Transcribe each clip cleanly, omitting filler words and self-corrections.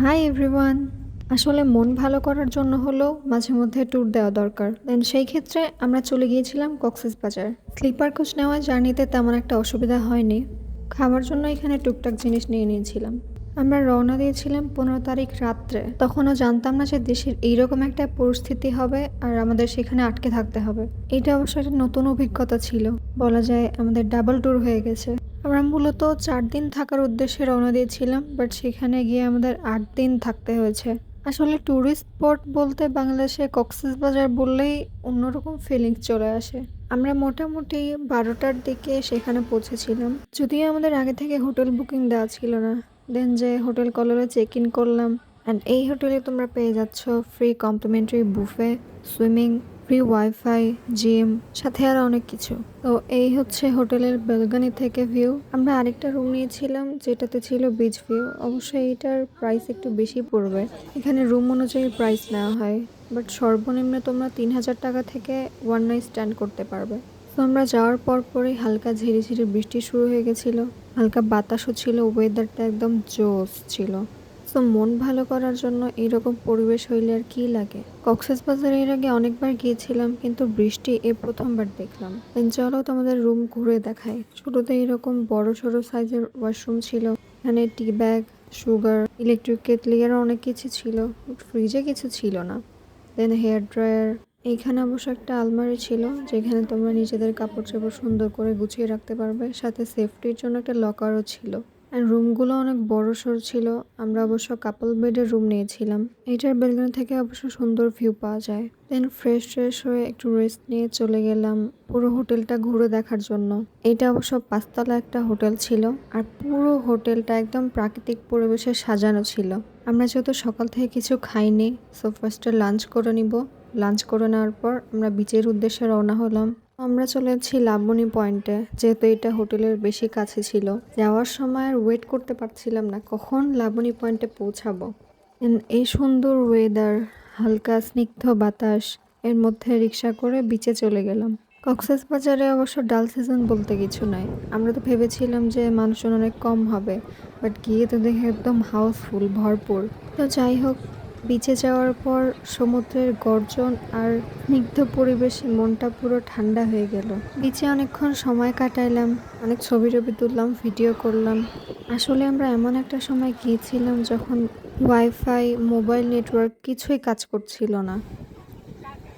Hi everyone. আসলে মন ভালো করার জন্য হলেও মাঝে মধ্যে ট্যুর দেওয়া দরকার। দেন সেই ক্ষেত্রে আমরা চলে গিয়েছিলাম কক্সবাজার। স্লিপার কোচ নেওয়া জার্নিতে তেমন একটা অসুবিধা হয়নি। খাওয়ার জন্য এখানে টুকটাক জিনিস নিয়ে নিয়েছিলাম। আমরা রওনা দিয়েছিলাম 15 তারিখ রাত্রে। তখনও জানতাম না যে দেশের এইরকম একটা পরিস্থিতি হবে আর আমাদের সেখানে আটকে থাকতে হবে। এটা অবশ্য একটা নতুন অভিজ্ঞতা ছিল, বলা যায় আমাদের ডাবল ট্যুর হয়ে গেছে। আমরা মূলত 4 দিন থাকার উদ্দেশ্যে রওনা দিয়েছিলাম, বাট সেখানে গিয়ে আমাদের 8 দিন থাকতে হয়েছে। আসলে ট্যুরিস্ট স্পট বলতে বাংলাদেশে কক্সবাজার বললেই অন্যরকম ফিলিংস চলে আসে। আমরা মোটামুটি 12টার দিকে সেখানে পৌঁছেছিলাম, যদিও আমাদের আগে থেকে হোটেল বুকিং দেওয়া ছিল না। দেন যে হোটেল কলরে চেক ইন করলাম, অ্যান্ড এই হোটেলে তোমরা পেয়ে যাচ্ছ free complimentary buffet, swimming, free wifi, gym, সাথে আরও অনেক কিছু। তো এই হচ্ছে হোটেলের বেলকনি থেকে ভিউ। আমরা আরেকটা রুম নিয়েছিলাম যেটাতে ছিল বিচ ভিউ। অবশ্যই এটার প্রাইস একটু বেশি পড়বে, এখানে রুম অনুযায়ী প্রাইস নেওয়া হয়, বাট সর্বনিম্ন তোমরা 3000 টাকা থেকে ওয়ান নাইট স্ট্যান্ড করতে পারবে। তো আমরা যাওয়ার পরই হালকা ঝিরিঝিরি বৃষ্টি শুরু হয়ে গেছিলো, হালকা বাতাসও ছিল, ওয়েদারটা একদম জোস ছিল। তো মন ভালো করার জন্য এরকম পরিবেশ হইলে আর কি লাগে। কক্সবাজারে এর আগে অনেকবার গিয়েছিলাম, কিন্তু বৃষ্টি এই প্রথমবার দেখলাম। দেন চলো তোমাদের রুম ঘুরে দেখাই। শুরুতে এরকম বড় সড়ো সাইজের ওয়াশরুম ছিল, এখানে টি ব্যাগ, সুগার, ইলেকট্রিক কেটলি আরও অনেক কিছু ছিল, ফ্রিজে কিছু ছিল না। দেন হেয়ার ড্রায়ার। এইখানে অবশ্য একটা আলমারি ছিল যেখানে তোমরা নিজেদের কাপড় চোপড় সুন্দর করে গুছিয়ে রাখতে পারবে, সাথে সেফটির জন্য একটা লকারও ছিল। আর রুমগুলো অনেক বড় সড় ছিল। আমরা অবশ্য কাপল বেডের রুম নিয়েছিলাম। এটার বেলকনি থেকে অবশ্য সুন্দর ভিউ পাওয়া যায়। দেন ফ্রেশ হয়ে একটু রেস্ট নিয়ে চলে গেলাম পুরো হোটেলটা ঘুরে দেখার জন্য। এটা অবশ্য 5 তলা একটা হোটেল ছিল, আর পুরো হোটেলটা একদম প্রাকৃতিক পরিবেশে সাজানো ছিল। আমরা যেহেতু সকাল থেকে কিছু খাইনি, সো ফার্স্টে লাঞ্চ করে নিব। লাঞ্চ করে নেওয়ার পর আমরা বিচের উদ্দেশ্যে রওনা হলাম। আমরা চলে যাচ্ছি লাবণী পয়েন্টে, যেহেতু এটা হোটেলের বেশি কাছে ছিল। যাওয়ার সময় আর ওয়েট করতে পারছিলাম না কখন লাবণী পয়েন্টে পৌঁছাবো। এই সুন্দর ওয়েদার, হালকা স্নিগ্ধ বাতাস, এর মধ্যে রিক্সা করে বিচে চলে গেলাম। কক্সবাজারে অবশ্য ডাল সিজন বলতে কিছু নাই। আমরা তো ভেবেছিলাম যে মানুষজন অনেক কম হবে, বাট গিয়ে তো দেখে একদম হাউসফুল, ভরপুর। তো যাই হোক, বিচে যাওয়ার পর সমুদ্রের গর্জন আর স্নিগ্ধ পরিবেশে মনটা পুরো ঠান্ডা হয়ে গেল। বিচে অনেকক্ষণ সময় কাটাইলাম, অনেক ছবি টবি তুললাম, ভিডিও করলাম। আসলে আমরা এমন একটা সময় গিয়েছিলাম যখন ওয়াইফাই, মোবাইল নেটওয়ার্ক কিছুই কাজ করছিল না,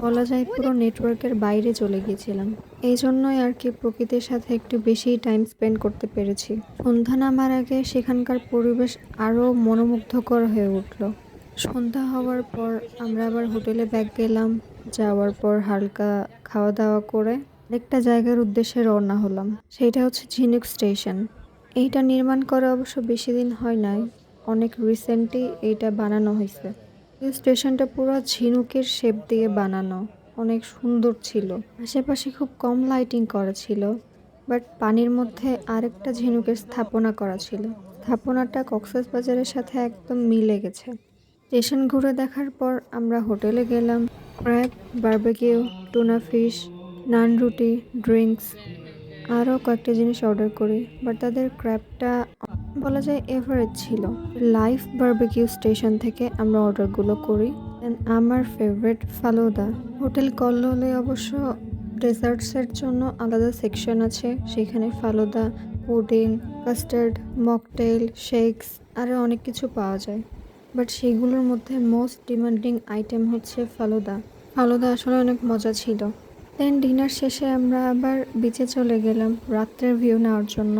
বলা যায় পুরো নেটওয়ার্কের বাইরে চলে গিয়েছিলাম। এই জন্যই আর কি প্রকৃতির সাথে একটু বেশি টাইম স্পেন্ড করতে পেরেছি। সন্ধ্যা নামার আগে সেখানকার পরিবেশ আরও মনোমুগ্ধকর হয়ে উঠল। সন্ধ্যা হওয়ার পর আমরা আবার হোটেলে ব্যাক গেলাম। যাওয়ার পর হালকা খাওয়া দাওয়া করে আরেকটা জায়গার উদ্দেশ্যে রওনা হলাম, সেটা হচ্ছে ঝিনুক স্টেশন। এইটা নির্মাণ করা অবশ্য বেশি দিন হয় নাই, অনেক রিসেন্টলি এইটা বানানো হয়েছে। এই স্টেশনটা পুরো ঝিনুকের শেপ দিয়ে বানানো, অনেক সুন্দর ছিল। আশেপাশে খুব কম লাইটিং করা ছিল, বাট পানির মধ্যে আরেকটা ঝিনুকের স্থাপনা করা ছিল। স্থাপনাটা কক্সবাজারের সাথে একদম মিলে গেছে। স্টেশন ঘুরে দেখার পর আমরা হোটেলে গেলাম। ক্র্যাব, বারবেকিউ, টুনা ফিশ, নান রুটি, ড্রিঙ্কস, আরও কয়েকটা জিনিস অর্ডার করি, বাট তাদের ক্র্যাবটা বলা যায় এভারেজ ছিল। লাইভ বারবেকিউ স্টেশন থেকে আমরা অর্ডারগুলো করি। অ্যান্ড আমার ফেভারিট ফালুদা। হোটেল কল্লোলে অবশ্য ডেজার্টসের জন্য আলাদা সেকশন আছে, সেখানে falooda, pudding, custard, mocktail, shakes আরও অনেক কিছু পাওয়া যায়। বাট সেগুলোর মধ্যে মোস্ট ডিমান্ডিং আইটেম হচ্ছে ফালুদা। ফালুদা আসলে অনেক মজা ছিল। দেন ডিনার শেষে আমরা আবার বিচে চলে গেলাম রাত্রের ভিউ নেওয়ার জন্য।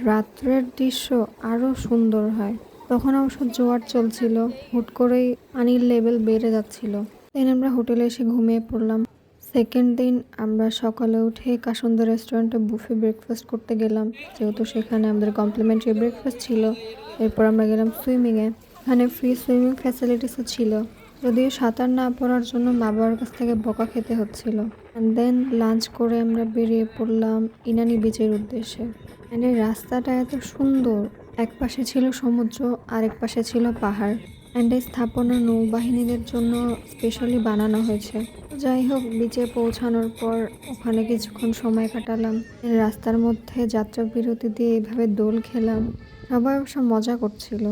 রাত্রের দৃশ্য আরও সুন্দর হয়। তখন অবশ্য জোয়ার চলছিল, হুট করেই পানির লেভেল বেড়ে যাচ্ছিল। দেন আমরা হোটেলে এসে ঘুমিয়ে পড়লাম। সেকেন্ড দিন আমরা সকালে উঠে কাসুন্দা রেস্টুরেন্টে বুফে ব্রেকফাস্ট করতে গেলাম, যেহেতু সেখানে আমাদের কমপ্লিমেন্টারি ব্রেকফাস্ট ছিল। এরপর আমরা গেলাম সুইমিংয়ে, এখানে ফ্রি সুইমিং ফ্যাসিলিটিসও ছিল, যদিও সাঁতার না পড়ার জন্য মা বাবার কাছ থেকে বকা খেতে হচ্ছিল। অ্যান্ড দেন লাঞ্চ করে আমরা বেরিয়ে পড়লাম ইনানি বিচের উদ্দেশ্যে। অ্যান্ড এই রাস্তাটা এত সুন্দর, এক পাশে ছিল সমুদ্র, আরেক পাশে ছিল পাহাড়। অ্যান্ড এই স্থাপনা নৌবাহিনীদের জন্য স্পেশালি বানানো হয়েছে। যাই হোক, বিচে পৌঁছানোর পর ওখানে কিছুক্ষণ সময় কাটালাম। রাস্তার মধ্যে যাত্রা বিরতি দিয়ে এইভাবে দোল খেলাম, সবাই অবশ্য মজা করছিল।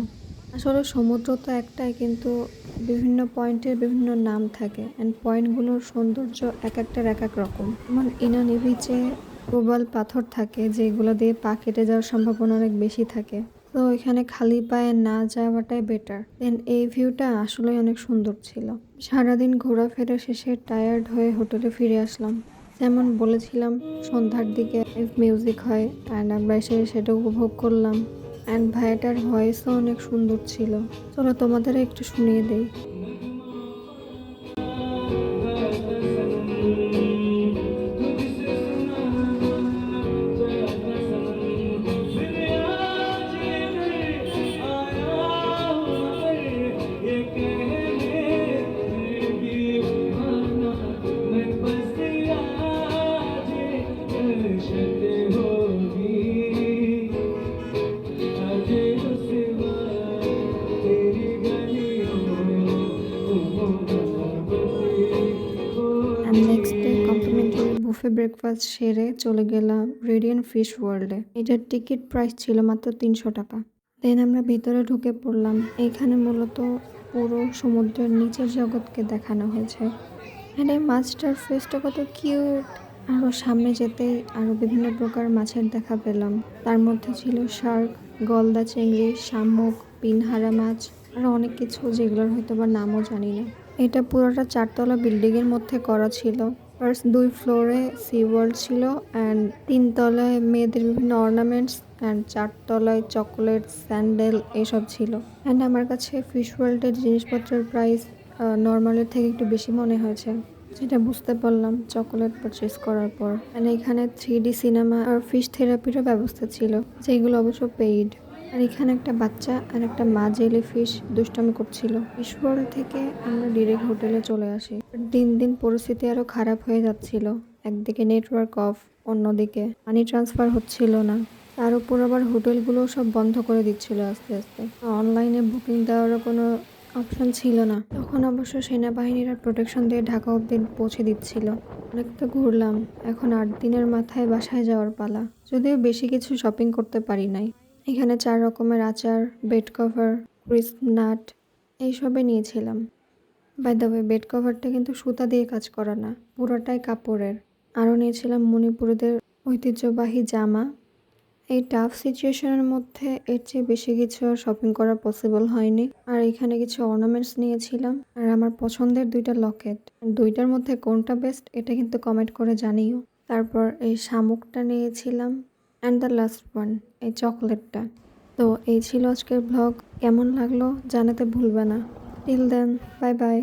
আসলে সমুদ্র তো একটাই, কিন্তু বিভিন্ন পয়েন্টের বিভিন্ন নাম থাকে অ্যান্ড পয়েন্টগুলোর সৌন্দর্য একেকটার একেক রকম। যেমন ইনানি বিচে প্রবাল পাথর থাকে যেগুলো দিয়ে পা কেটে যাওয়ার সম্ভাবনা অনেক বেশি থাকে। তো এখানে খালি পায়ে না যাওয়াটাই বেটার। দেন এই ভিউটা আসলেই অনেক সুন্দর ছিল। সারাদিন ঘোরাফেরা শেষে টায়ার্ড হয়ে হোটেলে ফিরে আসলাম। যেমন বলেছিলাম সন্ধ্যার দিকে লাইভ মিউজিক হয় অ্যান্ড আমরা এসে সেটা উপভোগ করলাম। অ্যান্ড ভাইয়াটার ভয়েসও অনেক সুন্দর ছিল। চলো তোমাদের একটু শুনিয়ে দেই। And next day complimentary buffet breakfast সেরে চলে গেলাম রেডিয়েন্ট ফিশ ওয়ার্ল্ডে। এটার টিকিট প্রাইস ছিল মাত্র ৩০০ টাকা। দেন আমরা ভিতরে ঢুকে পড়লাম। এখানে মূলত পুরো সমুদ্রের নিচের জগৎকে দেখানো হয়েছে। এখানে মাছটার ফেসটা কত কিউট। আরও সামনে যেতেই আরও বিভিন্ন প্রকার মাছের দেখা পেলাম। তার মধ্যে ছিল শার্ক, গলদা চিংড়ি, শামুক, পিনহারা মাছ, আরও অনেক কিছু যেগুলোর হয়তো বা নামও জানি না। এটা পুরোটা 4 তলা বিল্ডিংয়ের মধ্যে করা ছিল। ফার্স্ট 2 ফ্লোরে সি ওয়ার্ল্ড ছিল অ্যান্ড 3 তলায় মেয়েদের বিভিন্ন অর্নামেন্টস অ্যান্ড 4 তলায় চকোলেট, স্যান্ডেল এসব ছিল। অ্যান্ড আমার কাছে ফিশ ওয়ার্ল্ডের জিনিসপত্রের প্রাইস নর্মালের থেকে একটু বেশি মনে হয়েছে, যেটা বুঝতে পারলাম চকোলেট পারচেস করার পর। অ্যান্ড এখানে 3D সিনেমা আর ফিশ থেরাপিরও ব্যবস্থা ছিল, যেগুলো অবশ্য পেইড। আর এখানে একটা বাচ্চা আর একটা মা জেলি ফিশ দুষ্টামি করছিল। ফিশ ওয়ার্ল্ড থেকে আমরা ডিরেক্ট হোটেলে চলে আসি। দিন দিন পরিস্থিতি আরও খারাপ হয়ে যাচ্ছিল। একদিকে নেটওয়ার্ক অফ, অন্যদিকে মানি ট্রান্সফার হচ্ছিল না। তার উপর আবার হোটেলগুলো সব বন্ধ করে দিচ্ছিল আস্তে আস্তে। অনলাইনে বুকিং দেওয়ারও কোনো অপশন ছিল না। তখন অবশ্য সেনাবাহিনীরা প্রোটেকশন দিয়ে ঢাকা অব্দি পৌঁছে দিচ্ছিল। অনেক তো ঘুরলাম, এখন 8 দিনের মাথায় বাসায় যাওয়ার পালা। যদিও বেশি কিছু শপিং করতে পারি নাই। এখানে 4 রকমের আচার, বেড কভার, ক্রিস্প নাট এইসবে নিয়েছিলাম। বাই দ্য ওয়ে, বেড কভারটা কিন্তু সুতা দিয়ে কাজ করা না, পুরোটাই কাপড়ের। আরও নিয়েছিলাম মণিপুরীদের ঐতিহ্যবাহী জামা। এই টাফ সিচুয়েশনের মধ্যে এর চেয়ে বেশি কিছু আর শপিং করা পসিবল হয়নি। আর এখানে কিছু অর্নামেন্টস নিয়েছিলাম আর আমার পছন্দের 2টা লকেট। 2টার মধ্যে কোনটা বেস্ট এটা কিন্তু কমেন্ট করে জানিও। তারপর এই শামুকটা নিয়েছিলাম অ্যান্ড দ্য লাস্ট ওয়ান এই চকলেটটা। তো এই ছিল আজকের ব্লগ। কেমন লাগলো জানাতে ভুলবে না। Till then, bye by.